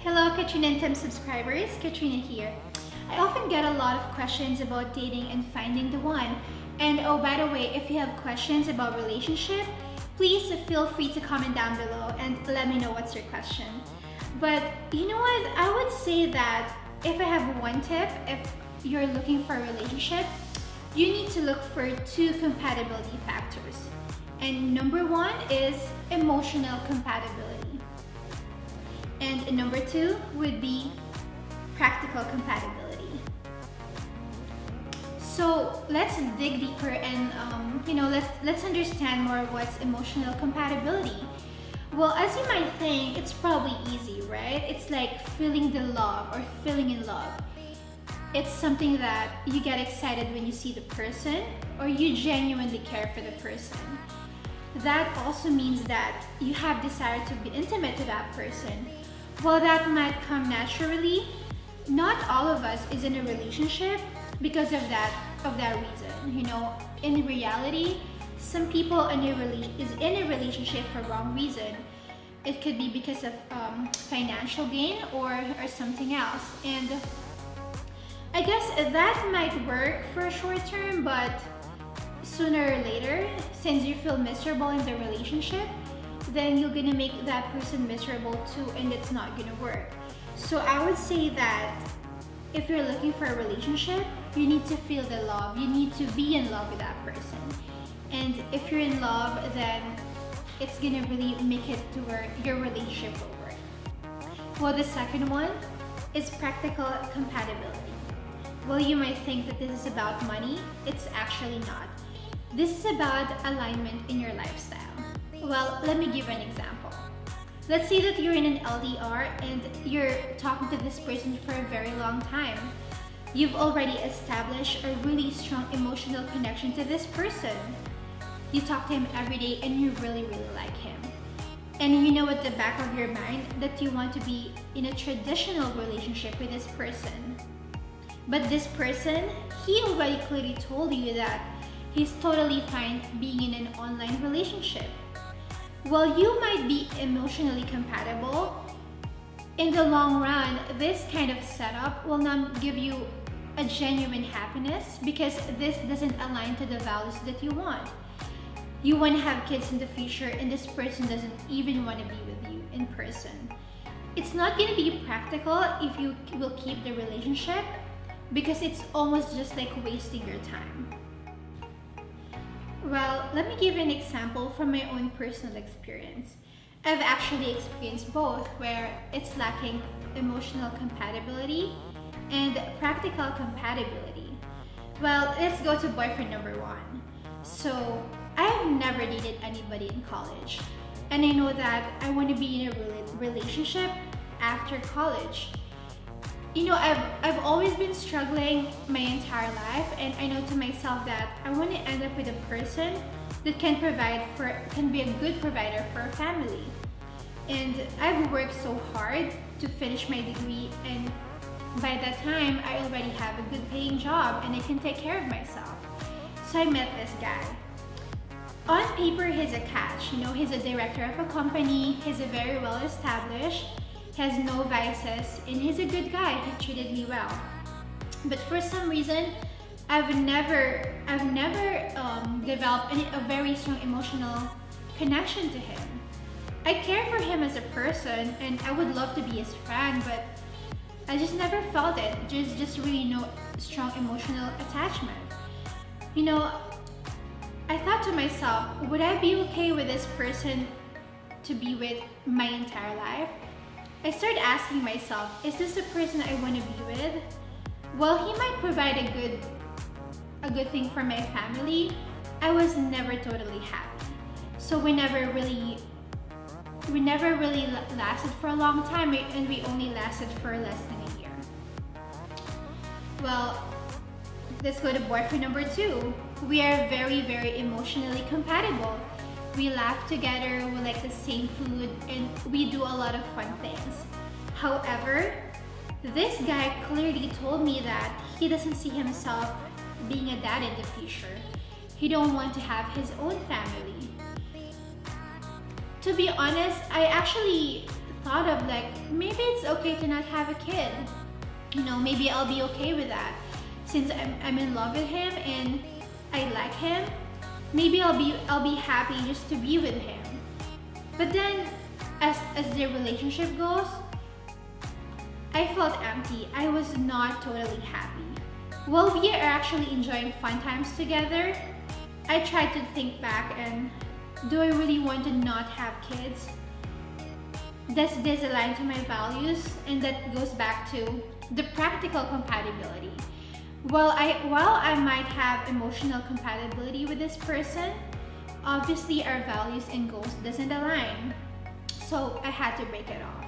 Hello Katrina and Tim subscribers, Katrina here. I often get a lot of questions about dating and finding the one. And oh, by the way, if you have questions about relationship, please feel free to comment down below and let me know what's your question. But you know what, I would say that if I have one tip, if you're looking for a relationship, you need to look for two compatibility factors. And number one is emotional compatibility. And number two would be practical compatibility. So let's dig deeper and let's understand more what's emotional compatibility. Well, as you might think, it's probably easy, right? It's like feeling the love or feeling in love. It's something that you get excited when you see the person or you genuinely care for the person. That also means that you have desire to be intimate to that person. While that might come naturally, not all of us is in a relationship because of that reason. In reality, some people is in a relationship for wrong reason. It could be because of financial gain or something else. And I guess that might work for a short term, but sooner or later, since you feel miserable in the relationship, then you're gonna make that person miserable too, and it's not gonna work. So I would say that if you're looking for a relationship, you need to feel the love. You need to be in love with that person. And if you're in love, then it's gonna really make it to where your relationship will work. Well, the second one is practical compatibility. Well, you might think that this is about money. It's actually not. This is about alignment in your lifestyle. Well, let me give an example. Let's say that you're in an LDR and you're talking to this person for a very long time. You've already established a really strong emotional connection to this person. You talk to him every day and you really, really like him. And you know at the back of your mind that you want to be in a traditional relationship with this person. But this person, he already clearly told you that he's totally fine being in an online relationship. While you might be emotionally compatible, in the long run, this kind of setup will not give you a genuine happiness because this doesn't align to the values that you want. You want to have kids in the future and this person doesn't even want to be with you in person. It's not going to be practical if you will keep the relationship because it's almost just like wasting your time. Well, let me give you an example from my own personal experience. I've actually experienced both where it's lacking emotional compatibility and practical compatibility. Well, let's go to boyfriend number one. So, I've never dated anybody in college. And I know that I want to be in a relationship after college. I've always been struggling my entire life, and I know to myself that I want to end up with a person that can be a good provider for a family. And I've worked so hard to finish my degree, and by that time, I already have a good paying job and I can take care of myself. So I met this guy. On paper, he's a catch. He's a director of a company, he's a very well established, has no vices, and he's a good guy. He treated me well. But for some reason, I've never developed a very strong emotional connection to him. I care for him as a person, and I would love to be his friend, but I just never felt it. Just really no strong emotional attachment. I thought to myself, would I be okay with this person to be with my entire life? I started asking myself, is this the person I want to be with? Well, he might provide a good thing for my family. I was never totally happy. So we never really lasted for a long time, and we only lasted for less than a year. Well, let's go to boyfriend number two. We are very, very emotionally compatible. We laugh together, we like the same food, and we do a lot of fun things. However, this guy clearly told me that he doesn't see himself being a dad in the future. He don't want to have his own family. To be honest, I actually thought of like, maybe it's okay to not have a kid. You know, maybe I'll be okay with that. Since I'm in love with him and I like him, maybe I'll be happy just to be with him. But then as their relationship goes, I felt empty. I was not totally happy. While we are actually enjoying fun times together, I tried to think back and do I really want to not have kids? Does this align to my values? And that goes back to the practical compatibility. While I might have emotional compatibility with this person, obviously our values and goals doesn't align. So I had to break it off.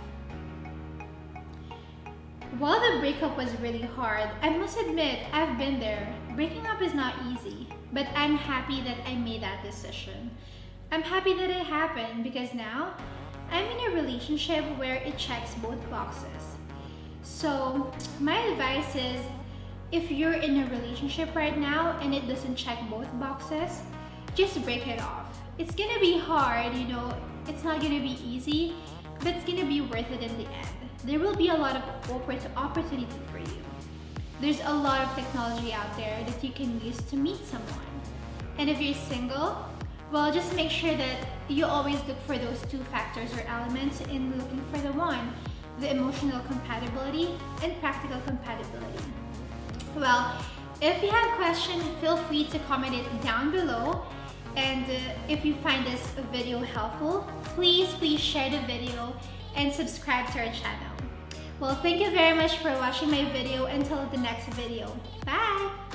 While the breakup was really hard, I must admit I've been there. Breaking up is not easy, but I'm happy that I made that decision. I'm happy that it happened because now I'm in a relationship where it checks both boxes. So my advice is, if you're in a relationship right now and it doesn't check both boxes, just break it off. It's gonna be hard, you know, it's not gonna be easy, but it's gonna be worth it in the end. There will be a lot of opportunity for you. There's a lot of technology out there that you can use to meet someone. And if you're single, well, just make sure that you always look for those two factors or elements in looking for the one, the emotional compatibility and practical compatibility. Well, if you have questions, feel free to comment it down below. And if you find this video helpful, please share the video and subscribe to our channel. Well, thank you very much for watching my video. Until the next video. Bye!